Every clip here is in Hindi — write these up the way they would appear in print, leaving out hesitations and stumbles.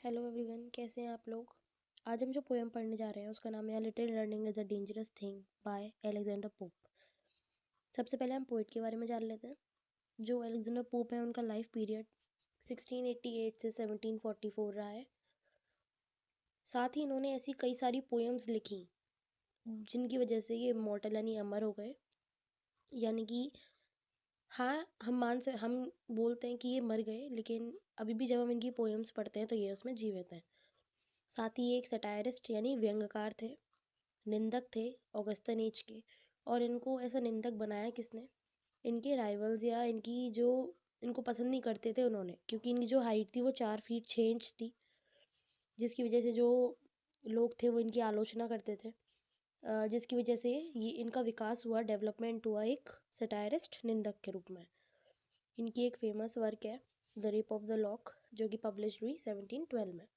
हेलो एवरीवन, कैसे हैं आप लोग। आज हम जो पोएम पढ़ने जा रहे हैं उसका नाम है little learning is a dangerous thing by Alexander pope. सबसे पहले हम पोइट के बारे में जान लेते हैं। जो अलेक्जेंडर पोप है उनका लाइफ पीरियड 1688 से 1744 रहा है। साथ ही इन्होंने ऐसी कई सारी पोएम्स लिखी जिनकी वजह से ये इमॉर्टल यानी अमर हो गए। यानी कि हाँ, हम बोलते हैं कि ये मर गए, लेकिन अभी भी जब हम इनकी पोएम्स पढ़ते हैं तो ये उसमें जीवित हैं। साथ ही ये एक सटायरिस्ट यानी व्यंग्यकार थे, निंदक थे ऑगस्टन एज के। और इनको ऐसा निंदक बनाया किसने? इनके राइवल्स या इनको पसंद नहीं करते थे उन्होंने, क्योंकि इनकी जो हाइट थी वो 4 फीट 6 इंच थी, जिसकी वजह से जो लोग थे वो इनकी आलोचना करते थे। जिसकी वजह से ये इनका विकास हुआ, डेवलपमेंट हुआ एक सटायरिस्ट निंदक के रूप में। इनकी एक फेमस वर्क है the rape of the lock, जो कि पब्लिश हुई 1712 में।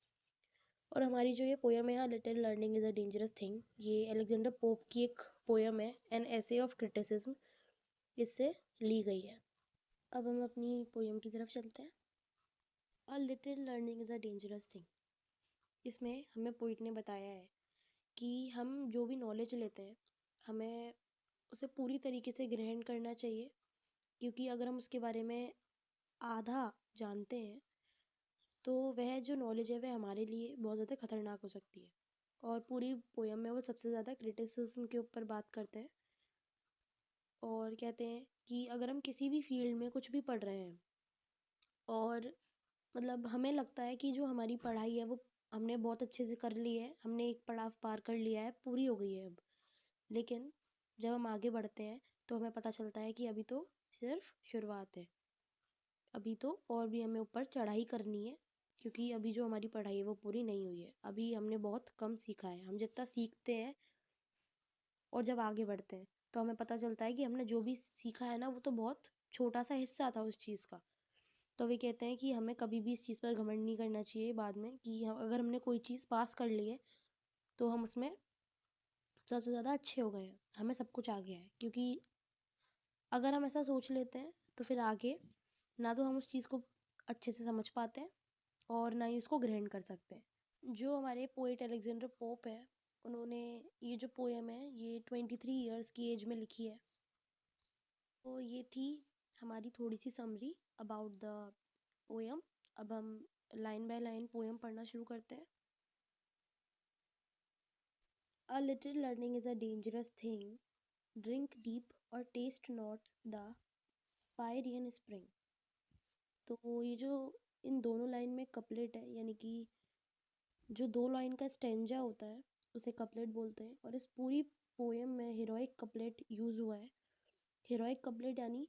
और हमारी जो ये पोयम है little learning is a dangerous thing, ये अलेक्जेंडर पोप की एक पोयम है, एन एसे ऑफ क्रिटिसिज्म, इससे ली गई है। अब हम अपनी पोयम की तरफ चलते हैं। A little learning is a dangerous thing. इसमें हमें पोइट ने बताया है कि हम जो भी नॉलेज लेते हैं हमें उसे पूरी तरीके से ग्रहण करना चाहिए, क्योंकि अगर हम उसके बारे में आधा जानते हैं तो वह जो नॉलेज है वह हमारे लिए बहुत ज़्यादा खतरनाक हो सकती है। और पूरी पोयम में वो सबसे ज़्यादा क्रिटिसिज्म के ऊपर बात करते हैं और कहते हैं कि अगर हम किसी भी फील्ड में कुछ भी पढ़ रहे हैं और मतलब हमें लगता है कि जो हमारी पढ़ाई है वो हमने बहुत अच्छे से कर ली है, हमने एक पड़ाव पार कर लिया है, पूरी हो गई है अब, लेकिन जब हम आगे बढ़ते हैं तो हमें पता चलता है कि अभी तो सिर्फ शुरुआत है, अभी तो और भी हमें ऊपर चढ़ाई करनी है, क्योंकि अभी जो हमारी पढ़ाई है वो पूरी नहीं हुई है, अभी हमने बहुत कम सीखा है। हम जितना सीखते हैं और जब आगे बढ़ते हैं तो हमें पता चलता है कि हमने जो भी सीखा है ना वो तो बहुत छोटा सा हिस्सा था उस चीज़ का। तो वे कहते हैं कि हमें कभी भी इस चीज़ पर घमंड नहीं करना चाहिए बाद में, कि अगर हमने कोई चीज़ पास कर ली है तो हम उसमें सबसे ज़्यादा अच्छे हो गए हैं, हमें सब कुछ आ गया है। क्योंकि अगर हम ऐसा सोच लेते हैं तो फिर आगे ना तो हम उस चीज़ को अच्छे से समझ पाते हैं और ना ही उसको ग्रहण कर सकते हैं। जो हमारे पोएट अलेक्जेंडर पोप है, उन्होंने ये जो पोएम है ये 23 ईयर्स की एज में लिखी है। तो ये थी हमारी थोड़ी सी समरी अबाउट द पोएम। अब हम लाइन बाय लाइन पोएम पढ़ना शुरू करते हैं। A little learning is a dangerous thing, drink deep और टेस्ट नॉट द फायरियन स्प्रिंग। तो ये जो इन दोनों लाइन में कपलेट है, यानी कि जो 2 लाइन का स्टेंजा होता है उसे कपलेट बोलते हैं। और इस पूरी पोएम में हीरोइक कपलेट यूज़ हुआ है। हीरोइक कपलेट यानी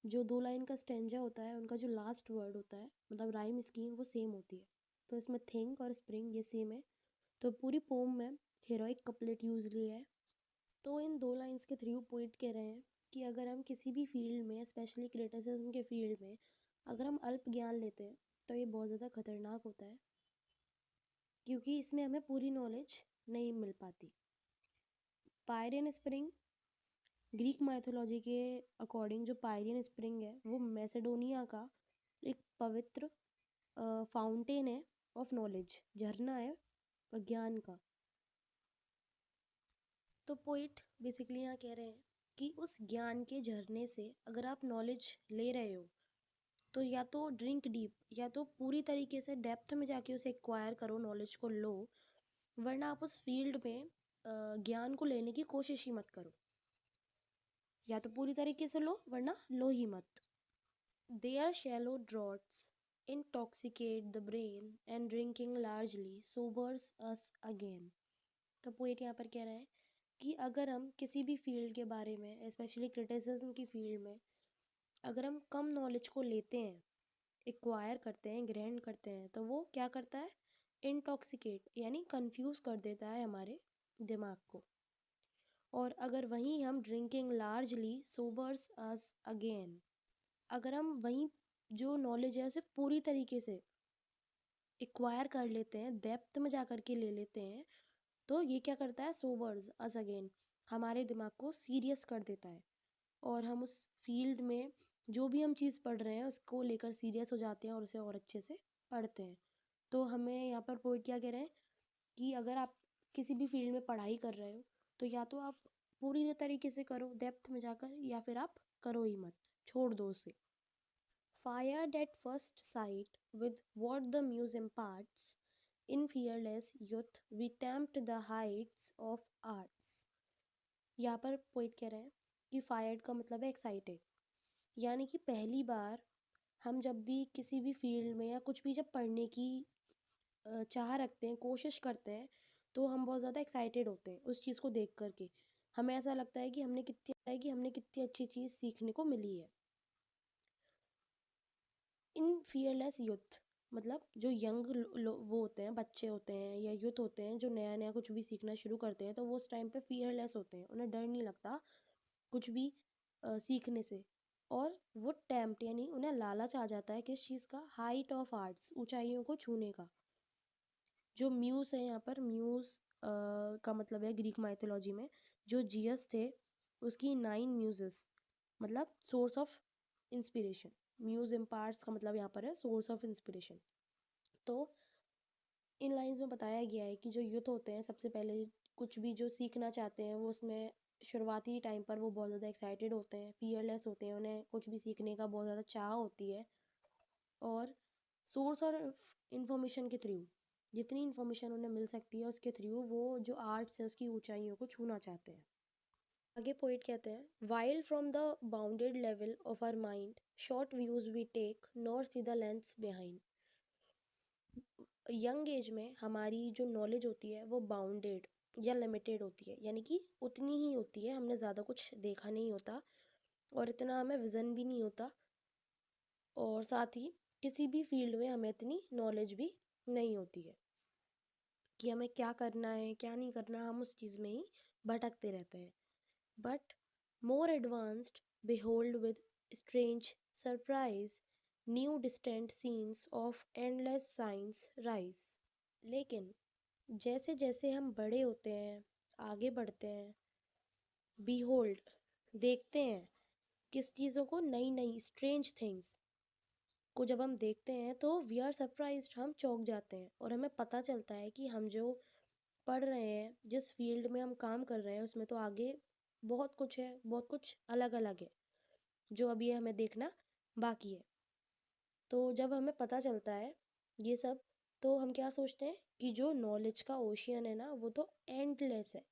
जो 2 लाइन का स्टेंजा होता है उनका जो लास्ट वर्ड होता है, मतलब राइम स्कीम वो सेम होती है। तो इसमें थिंक और स्प्रिंग ये सेम है, तो पूरी पोम में हीरोइक कपलेट यूज़ लिया है। तो इन 2 लाइन्स के थ्रू पोइट कह रहे हैं कि अगर हम किसी भी फील्ड में, स्पेशली क्रिटिसिज्म के फील्ड में, अगर हम अल्प ज्ञान लेते हैं तो ये बहुत ज़्यादा खतरनाक होता है, क्योंकि इसमें हमें पूरी नॉलेज नहीं मिल पाती। पायरियन स्प्रिंग, ग्रीक माइथोलॉजी के अकॉर्डिंग जो पायरियन स्प्रिंग है वो मैसेडोनिया का एक पवित्र फाउंटेन है ऑफ नॉलेज, झरना है ज्ञान का। तो पोइट बेसिकली यहाँ कह रहे हैं कि उस ज्ञान के झरने से अगर आप नॉलेज ले रहे हो तो या तो ड्रिंक डीप, या तो पूरी तरीके से डेप्थ में जाके उसे एक्वायर करो, नॉलेज को लो, वरना आप उस फील्ड में ज्ञान को लेने की कोशिश ही मत करो। या तो पूरी तरीके से लो वरना लो ही मत। They are shallow draughts intoxicate the brain and drinking largely sobers us again। तो पोइट यहाँ पर कह रहे हैं कि अगर हम किसी भी फील्ड के बारे में, स्पेशली क्रिटिसिज्म की फील्ड में, अगर हम कम नॉलेज को लेते हैं, एक्वायर करते हैं, ग्रहण करते हैं, तो वो क्या करता है? इंटॉक्सिकेट यानी कंफ्यूज कर देता है हमारे दिमाग को। और अगर वहीं हम drinking largely Sobers us again, अगर हम वहीं जो नॉलेज है उसे पूरी तरीके से एक्वायर कर लेते हैं, डेप्थ में जा कर के ले लेते हैं, तो ये क्या करता है? सोबर्स अस अगेन, हमारे दिमाग को सीरियस कर देता है और हम उस फील्ड में जो भी हम चीज़ पढ़ रहे हैं उसको लेकर सीरियस हो जाते हैं और उसे और अच्छे से पढ़ते हैं। तो हमें यहाँ पर पोइट क्या कह रहे हैं कि अगर आप किसी भी फील्ड में पढ़ाई कर रहे हो तो या तो आप पूरी तरीके से करो डेप्थ में जाकर, या फिर आप करो ही मत, छोड़ दो उसे. Fired at first sight with what the muse imparts, in fearless youth we tempt the heights of arts. यहाँ पर पोइट कह रहे हैं कि फायर्ड का मतलब है एक्साइटेड, यानी कि पहली बार हम जब भी किसी भी फील्ड में या कुछ भी जब पढ़ने की चाह रखते हैं, कोशिश करते हैं, तो हम बहुत ज़्यादा एक्साइटेड होते हैं उस चीज़ को देख कर के. हमें ऐसा लगता है कि हमने कितनी अच्छी चीज़ सीखने को मिली है. इन फियरलेस यूथ मतलब जो यंग वो होते हैं, बच्चे होते हैं या यूथ होते हैं जो नया नया कुछ भी सीखना शुरू करते हैं, तो वो उस टाइम पे फियरलेस होते हैं, उन्हें डर नहीं लगता कुछ भी सीखने से. और वो टेम्प्ट यानी उन्हें लालच आ जाता है किस चीज़ का, हाइट ऑफ आर्ट्स, ऊंचाइयों को छूने का. जो म्यूज़ है यहाँ पर, म्यूज़ का मतलब है ग्रीक माइथोलॉजी में जो जियस थे उसकी 9 म्यूजेस मतलब source of inspiration. Muse imparts का मतलब यहाँ पर है सोर्स ऑफ इंस्पिरेशन. तो इन लाइंस में बताया गया है कि जो यूथ होते हैं सबसे पहले कुछ भी जो सीखना चाहते हैं वो उसमें शुरुआती टाइम पर वो बहुत ज़्यादा एक्साइटेड होते हैं, फियरलेस होते हैं, उन्हें कुछ भी सीखने का बहुत ज़्यादा चाह होती है. और सोर्स और इन्फॉर्मेशन के थ्रू जितनी इन्फॉर्मेशन उन्हें मिल सकती है उसके थ्रू वो जो आर्ट्स है उसकी ऊंचाइयों को छूना चाहते हैं. आगे पोइट कहते हैं, while from the bounded level of our mind short views we take nor see the lens behind. Young age में हमारी जो नॉलेज होती है वो बाउंडेड या लिमिटेड होती है, यानी कि उतनी ही होती है, हमने ज़्यादा कुछ देखा नहीं होता और इतना हमें विज़न भी नहीं होता. और साथ ही किसी भी फील्ड में हमें इतनी नॉलेज भी नहीं होती है कि हमें क्या करना है क्या नहीं करना, हम उस चीज़ में ही भटकते रहते हैं. But more advanced behold with strange surprise new distant scenes of endless science rise. लेकिन जैसे जैसे हम बड़े होते हैं, आगे बढ़ते हैं, behold देखते हैं किस चीज़ों को, नई नई स्ट्रेंज थिंग्स को जब हम देखते हैं तो वी आर सरप्राइज्ड, हम चौंक जाते हैं और हमें पता चलता है कि हम जो पढ़ रहे हैं, जिस फील्ड में हम काम कर रहे हैं उसमें तो आगे बहुत कुछ है, बहुत कुछ अलग अलग है जो अभी हमें देखना बाकी है. तो जब हमें पता चलता है ये सब तो हम क्या सोचते हैं कि जो नॉलेज का ओशियन है ना वो तो एंडलेस है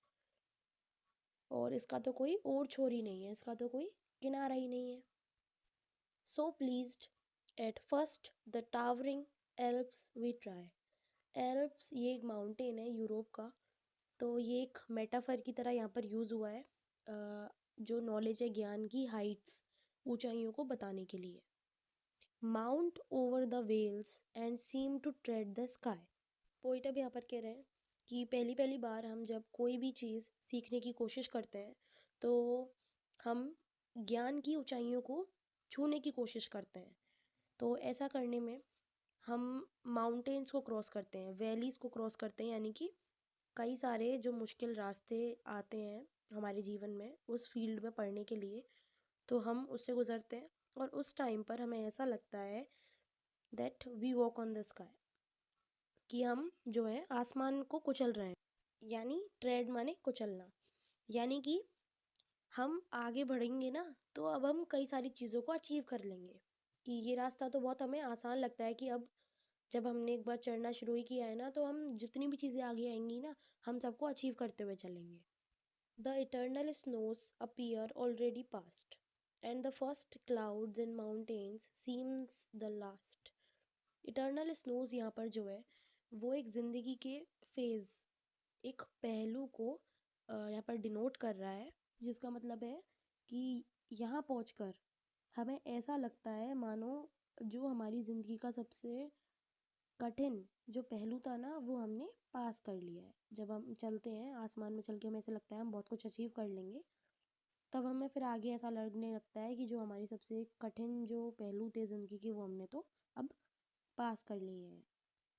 और इसका तो कोई और छोर ही नहीं है, इसका तो कोई किनारा ही नहीं है. So pleased at first the towering Alps we try. Alps ये एक माउंटेन है यूरोप का, तो ये एक मेटाफर की तरह यहाँ पर यूज़ हुआ है जो नॉलेज है, ज्ञान की हाइट्स, ऊंचाइयों को बताने के लिए. Mount over the vales and seem to tread the sky. Poet अब यहाँ पर कह रहे हैं कि पहली पहली बार हम जब कोई भी चीज़ सीखने की कोशिश करते हैं तो हम ज्ञान की ऊंचाइयों को छूने की कोशिश करते हैं. तो ऐसा करने में हम माउंटेन्स को क्रॉस करते हैं, वैलीज़ को क्रॉस करते हैं, यानी कि कई सारे जो मुश्किल रास्ते आते हैं हमारे जीवन में उस फील्ड में पढ़ने के लिए, तो हम उससे गुजरते हैं और उस टाइम पर हमें ऐसा लगता है that we walk on the sky, कि हम जो है आसमान को कुचल रहे हैं. यानी ट्रेड माने कुचलना, यानी कि हम आगे बढ़ेंगे ना तो अब हम कई सारी चीज़ों को अचीव कर लेंगे. कि ये रास्ता तो बहुत हमें आसान लगता है कि अब जब हमने एक बार चढ़ना शुरू ही किया है ना तो हम जितनी भी चीज़ें आगे आएंगी ना हम सबको अचीव करते हुए चलेंगे. The eternal snows appear already past and the first clouds in mountains seems the last. Eternal snows यहाँ पर जो है वो एक ज़िंदगी के फेज़, एक पहलू को यहाँ पर डिनोट कर रहा है, जिसका मतलब है कि यहाँ पहुँचकर हमें ऐसा लगता है मानो जो हमारी ज़िंदगी का सबसे कठिन जो पहलू था ना वो हमने पास कर लिया है. जब हम चलते हैं आसमान में चल के हमें ऐसा लगता है हम बहुत कुछ अचीव कर लेंगे, तब हमें फिर आगे ऐसा लगने लगता है कि जो हमारी सबसे कठिन जो पहलू थे ज़िंदगी के वो हमने तो अब पास कर लिए हैं.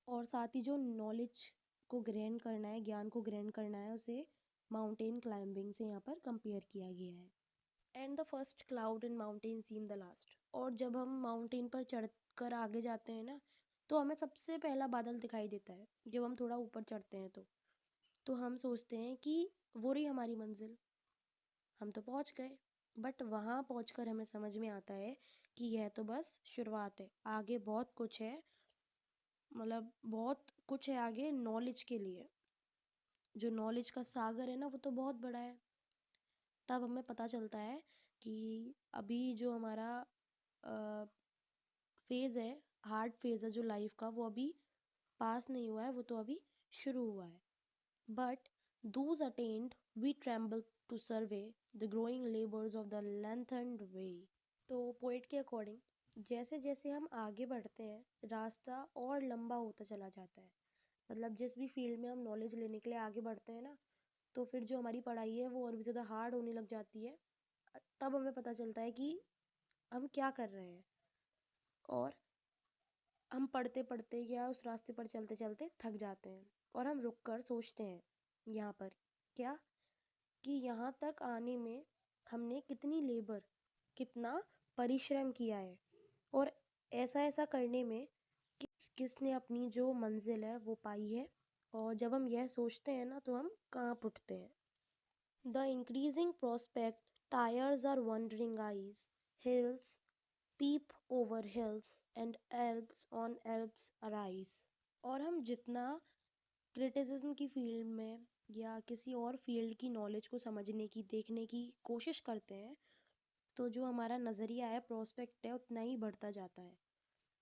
और साथ ही जो नॉलेज को ग्रहण करना है, ज्ञान को ग्रहण करना है, उसे माउंटेन क्लाइंबिंग से यहाँ पर कंपेयर किया गया है. And the first cloud in mountain seem the last. और जब हम माउंटेन पर चढ़ कर आगे जाते हैं ना तो हमें सबसे पहला बादल दिखाई देता है जब हम थोड़ा ऊपर चढ़ते हैं। तो हम सोचते हैं कि वो रही हमारी मंजिल, हम तो पहुंच गए। बट वहां पहुंचकर हमें समझ में आता है कि यह तो बस शुरुआत है, आगे बहुत कुछ है। मतलब बहुत कुछ है आगे नॉलेज के लिए। जो नॉलेज का सागर है ना, वो तो बहुत बड़ा है। तब हमें पता चलता है कि अभी जो हमारा फेज है, हार्ड फेज है जो लाइफ का, वो अभी पास नहीं हुआ है, वो तो अभी शुरू हुआ है। But those attained, we tremble to survey the growing labors of the lengthened way। तो पोइट के अकॉर्डिंग जैसे जैसे हम आगे बढ़ते हैं रास्ता और लंबा होता चला जाता है। मतलब जिस भी फील्ड में हम नॉलेज लेने के लिए आगे बढ़ते हैं ना, तो फिर जो हमारी पढ़ाई है वो और भी ज़्यादा हार्ड होने लग जाती है। तब हमें पता चलता है कि हम क्या कर रहे हैं। और हम पढ़ते पढ़ते या उस रास्ते पर चलते चलते थक जाते हैं और हम रुक कर सोचते हैं यहाँ पर क्या, कि यहाँ तक आने में हमने कितनी लेबर, कितना परिश्रम किया है, और ऐसा ऐसा करने में किसने अपनी जो मंजिल है वो पाई है। और जब हम यह सोचते हैं ना, तो हम कांप उठते हैं। The increasing prospect tires our wandering eyes, hills peep over hills and Alps on Alps arise। और हम जितना क्रिटिसिज्म की फील्ड में या किसी और फील्ड की नॉलेज को समझने की, देखने की कोशिश करते हैं, तो जो हमारा नज़रिया है, प्रोस्पेक्ट है, उतना ही बढ़ता जाता है।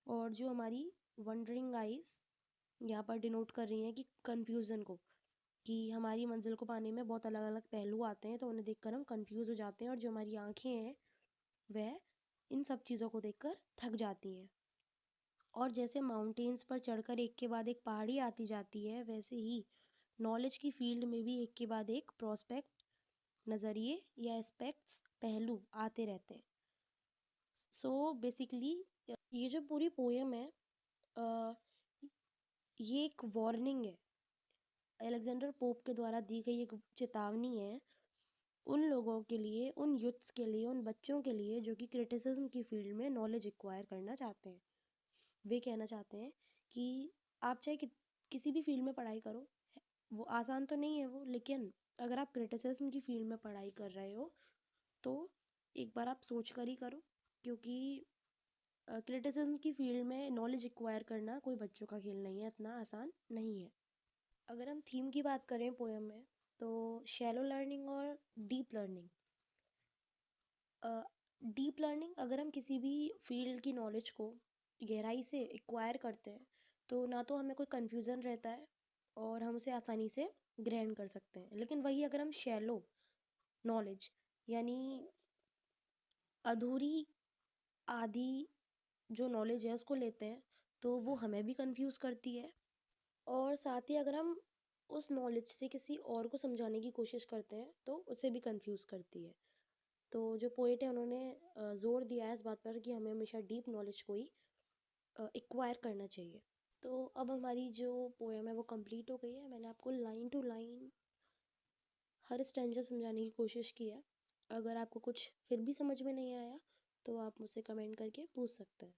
और जो हमारी वंडरिंग आइज यहाँ पर डिनोट कर रही हैं कि कन्फ्यूज़न को, कि हमारी मंजिल को पाने में बहुत अलग अलग पहलू आते हैं, तो उन्हें देखकर हम कंफ्यूज हो जाते हैं। और जो हमारी आंखें हैं वह इन सब चीज़ों को देखकर थक जाती हैं। और जैसे माउंटेन्स पर चढ़कर एक के बाद एक पहाड़ी आती जाती है, वैसे ही नॉलेज की फील्ड में भी एक के बाद एक प्रोस्पेक्ट, नज़रिए या एस्पेक्ट्स, पहलू आते रहते हैं। सो बेसिकली ये जो पूरी पोएम है, ये एक वार्निंग है, अलेक्जेंडर पोप के द्वारा दी गई एक चेतावनी है उन लोगों के लिए, उन यूथ्स के लिए, उन बच्चों के लिए जो कि क्रिटिसिज्म की फील्ड में नॉलेज एक्वायर करना चाहते हैं। वे कहना चाहते हैं कि आप चाहे किसी भी फील्ड में पढ़ाई करो, वो आसान तो नहीं है वो, लेकिन अगर आप क्रिटिसिज्म की फील्ड में पढ़ाई कर रहे हो तो एक बार आप सोच कर ही करो, क्योंकि क्रिटिसिज्म की फील्ड में नॉलेज एक्वायर करना कोई बच्चों का खेल नहीं है, इतना आसान नहीं है। अगर हम थीम की बात करें पोएम में, तो शैलो लर्निंग और डीप लर्निंग। डीप लर्निंग, अगर हम किसी भी फील्ड की नॉलेज को गहराई से एक्वायर करते हैं, तो ना तो हमें कोई कन्फ्यूज़न रहता है और हम उसे आसानी से ग्रहण कर सकते हैं। लेकिन वही अगर हम शैलो नॉलेज, यानी अधूरी, आधी जो नॉलेज है उसको लेते हैं, तो वो हमें भी कंफ्यूज करती है। और साथ ही अगर हम उस नॉलेज से किसी और को समझाने की कोशिश करते हैं, तो उसे भी कंफ्यूज करती है। तो जो पोएट है उन्होंने ज़ोर दिया है इस बात पर कि हमें हमेशा डीप नॉलेज को ही एक्वायर करना चाहिए। तो अब हमारी जो पोएम है वो कंप्लीट हो गई है। मैंने आपको लाइन टू लाइन हर स्टैंजा समझाने की कोशिश की है। अगर आपको कुछ फिर भी समझ में नहीं आया, तो आप मुझसे कमेंट करके पूछ सकते हैं।